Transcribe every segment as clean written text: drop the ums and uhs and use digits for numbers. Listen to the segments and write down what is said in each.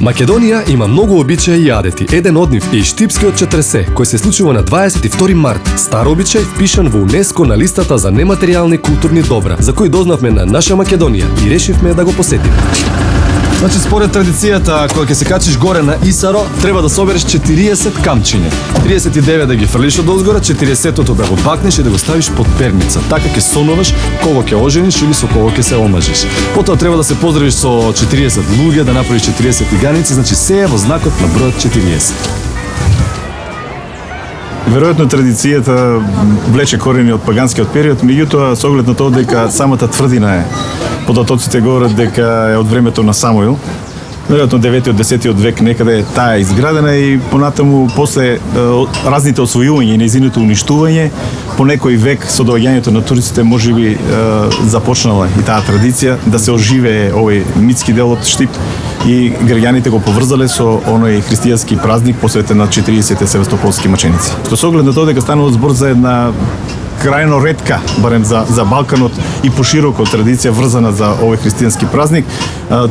Македонија има многу обичаи и адети. Еден од нив е и штипскиот четресе, кој се случува на 22 март. Стар обичај впишан во УНЕСКО на листата за нематеријални културни добра, за кој дознавме на наша Македонија и решивме да го посетиме. Значи, според традицијата, кога ќе се качиш горе на Исаро, треба да собереш 40 камчиња. 39 да ги фрлиш од озгора, 40-тото да го бакнеш и да го ставиш под перница. Така ќе сонуваш кого ќе ожениш или со кого ќе се омажиш. Потоа треба да се поздравиш со 40 луѓе, да направиш 40 иганици, значи се е во знакот на бројот 40. Веројатно традицијата влече корени од паганскиот период, меѓутоа со оглед на тоа дека самата тврдина е, податоците говорат дека е од времето на Самуил, веројатно 9-10 век некаде таа е изградена и понатаму после разните освојувања и нејзиното уништување, по некој век со доаѓањето на туристите можеби започнала и таа традиција да се оживее овој митски дел од Штип и граѓаните го поврзале со оној христијански празник посветен на 40 севастополски маченици. Што со оглед на тоа дека станува збор за една крајно ретка, барем за Балканот и пошироко традиција врзана за овој христијански празник,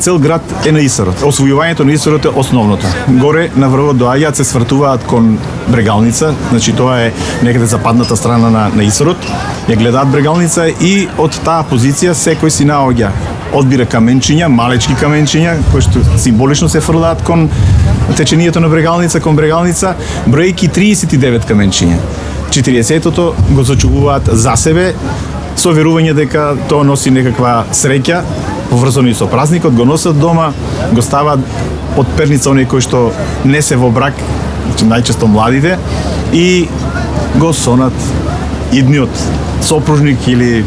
цел град е на Исарот. Освојувањето на Исарот е основното. Горе на врвот доаѓаат, се свртуваат кон Брегалница, значи тоа е некаде западната страна на Исарот, ја гледаат Брегалница и од таа позиција секој си наоѓа, одбира каменчиња, малечки каменчиња, кои што символично се фрлаат кон течението на Брегалница, кон Брегалница, бројки 39 каменчиња. 40-тото го зачувуваат за себе, со верување дека тоа носи некаква среќа, поврзано и со празникот, го носат дома, го ставаат од перница оние кои што не се во брак, најчесто младите, и го сонат идниот сопружник или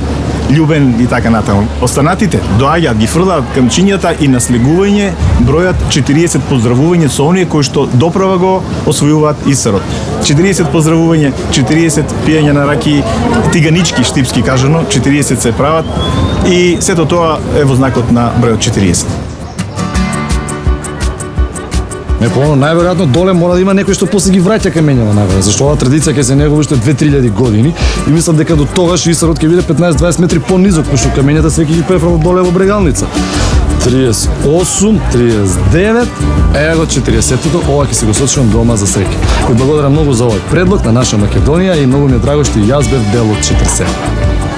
љубен и така натаму. Останатите доаѓаат, ги фрлаат камчињата и на слегување бројат 40 поздравување со оние кои што доправа го освојуваат Исарот. 40 поздравување, 40 пиење на раки, тиганички штипски кажано, 40 се прават и сето тоа е во знакот на бројот 40. Најверојатно доле мора да има некој што после ги враќа камењава нагоре, зашто оваа традиција ќе се негува уште 2-3000 години и мислам дека до тогаш Исарот ќе биде 15-20 метри понизок, пошто камењата се ќе ги префрлат доле во Брегалница. 38, 39, его 40-тото, ова ќе се го сочувам дома за среќа. И благодарам многу за овој предлог на наша Македонија и многу ми е драго што и јас бев дел од 40.